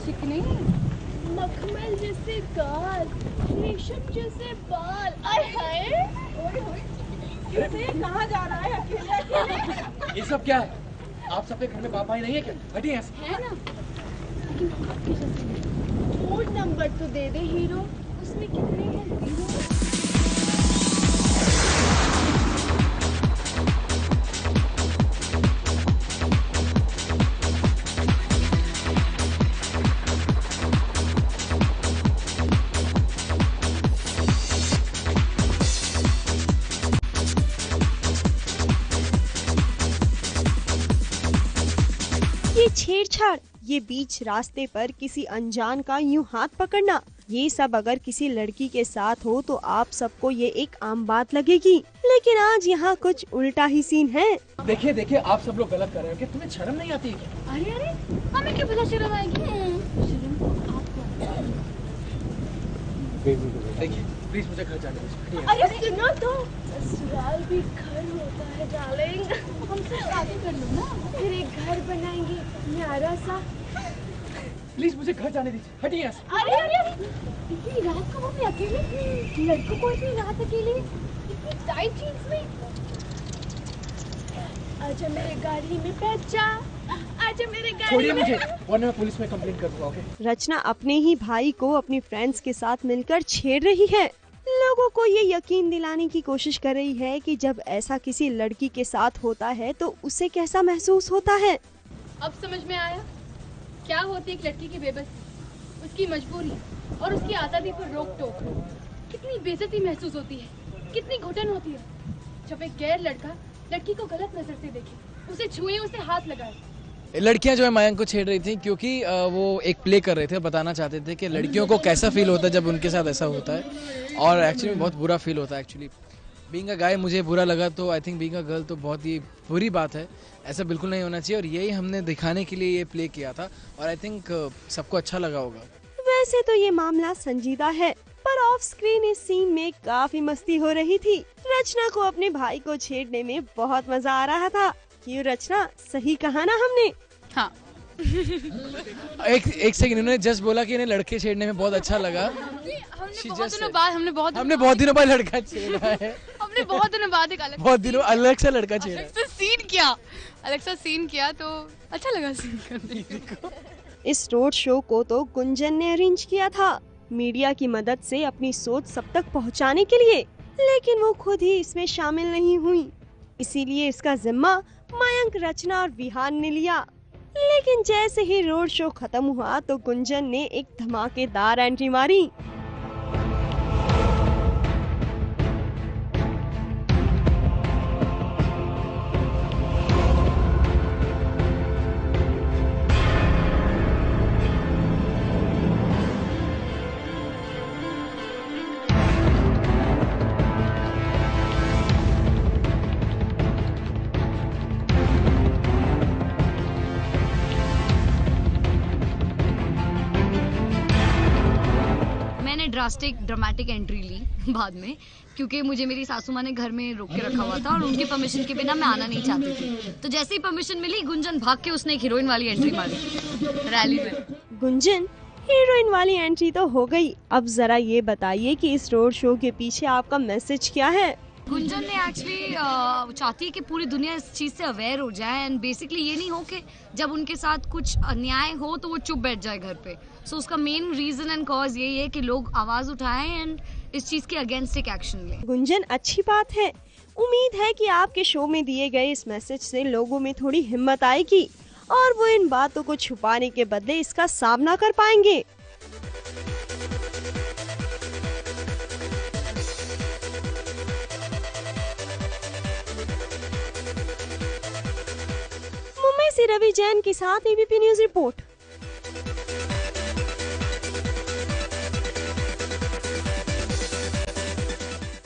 चिकनी, मखमल जैसे गाल, रेशम जैसे बाल। आय हाय, कहाँ जा रहा है अकेले? ये सब क्या है? आप सबके घर में बाप भाई नहीं है क्या? हटिए यहाँ से। है ना? फोन नंबर तो दे दे हीरो, उसमें कितने हैं हीरो? ये छेड़छाड़, ये बीच रास्ते पर किसी अनजान का यूं हाथ पकड़ना, ये सब अगर किसी लड़की के साथ हो तो आप सबको ये एक आम बात लगेगी, लेकिन आज यहाँ कुछ उल्टा ही सीन है। देखिए देखिए, आप सब लोग गलत कर रहे हो। क्या तुम्हें शर्म नहीं आती है क्या? अरे अरे, हमें क्या पता शर्म आएगी? शर्म तो आपको। देखिए प्लीज मुझे घर जाने दीजिए। अरे सुनो तो, ससुराल भी घर होता है डार्लिंग। हमसे शादी कर लो ना, फिर एक घर बनाएंगे प्यारा सा। प्लीज मुझे घर जाने दीजिए, हटिए यहाँ से। अरे अरे अरे, इतनी रात को मम्मी अकेले, लड़कों को इतनी रात अकेले, इतनी टाइट जीन्स में। आजा मेरे गाड़ी में बैठ जा, आजा मेरे गाड़ी छोड़िए में। मुझे, वरना मैं पुलिस में कंप्लेंट कर दूंगा। ओके? रचना अपने ही भाई को अपनी फ्रेंड्स के साथ मिलकर छेड़ रही है। लोगों को ये यकीन दिलाने की कोशिश कर रही है कि जब ऐसा किसी लड़की के साथ होता है तो उसे कैसा महसूस होता है। अब समझ में आया क्या होती है एक लड़की की बेबसी, उसकी मजबूरी और उसकी आज़ादी पर रोक टोक। कितनी बेइज्जती महसूस होती है, कितनी घुटन होती है जब एक गैर लड़का लड़की को गलत नजर से देखे, उसे छुए, उसे हाथ लगाए। लड़कियां जो है मयंक को छेड़ रही थी क्योंकि वो एक प्ले कर रहे थे, बताना चाहते थे कि लड़कियों को कैसा फील होता है जब उनके साथ ऐसा होता है, और एक्चुअली बहुत बुरा फील होता है। एक्चुअली बीइंग अ गाय मुझे बुरा लगा, तो I think being a girl तो बहुत ही बुरी बात है। ऐसा बिल्कुल नहीं होना चाहिए, और यही हमने दिखाने के लिए ये प्ले किया था, और आई थिंक सबको अच्छा लगा होगा। वैसे तो ये मामला संजीदा है, पर ऑफ स्क्रीन इस सीन में काफी मस्ती हो रही थी। रचना को अपने भाई को छेड़ने में बहुत मजा आ रहा था। क्यों रचना, सही कहा ना हमने? हाँ। एक सेकंड, इन्होंने जस्ट बोला कि इन्हें लड़के छेड़ने में बहुत अच्छा लगा। हमने बहुत दिनों बाद लड़का छेड़ा है। हमने बहुत दिनों बाद एक अलग सा लड़का छेड़ा है। अलग सा सीन किया तो अच्छा लगा सीन करने को। इस रोड शो को तो गुंजन ने अरेंज किया था, मीडिया की मदद से अपनी सोच सब तक पहुंचाने के लिए, लेकिन वो खुद ही इसमें शामिल नहीं हुई। इसीलिए इसका जिम्मा मयंक, रचना और विहान ने लिया। लेकिन जैसे ही रोड शो खत्म हुआ तो गुंजन ने एक धमाकेदार एंट्री मारी। ड्रामेटिक एंट्री ली बाद में, क्योंकि मुझे मेरी सासू माँ ने घर में रोक के रखा हुआ था और उनकी परमिशन के बिना मैं आना नहीं चाहती थी। तो जैसे ही परमिशन मिली, गुंजन भाग के उसने एक हीरोइन वाली एंट्री मारी रैली में। गुंजन, हीरोइन वाली एंट्री तो हो गई, अब जरा ये बताइए कि इस रोड शो के पीछे आपका मैसेज क्या है? गुंजन ने एक्चुअली चाहती है कि पूरी दुनिया इस चीज से अवेयर हो जाए, एंड बेसिकली ये नहीं हो कि जब उनके साथ कुछ अन्याय हो तो वो चुप बैठ जाए घर पे। सो उसका मेन रीजन एंड कॉज यही है कि लोग आवाज उठाएं एंड इस चीज के अगेंस्ट एक एक्शन लें। गुंजन, अच्छी बात है। उम्मीद है कि आपके शो में दिए गए इस मैसेज से लोगों में थोड़ी हिम्मत आएगी और वो इन बातों को छुपाने के बदले इसका सामना कर पाएंगे। मुंबई से रवि जैन के साथ एबीपी न्यूज रिपोर्ट।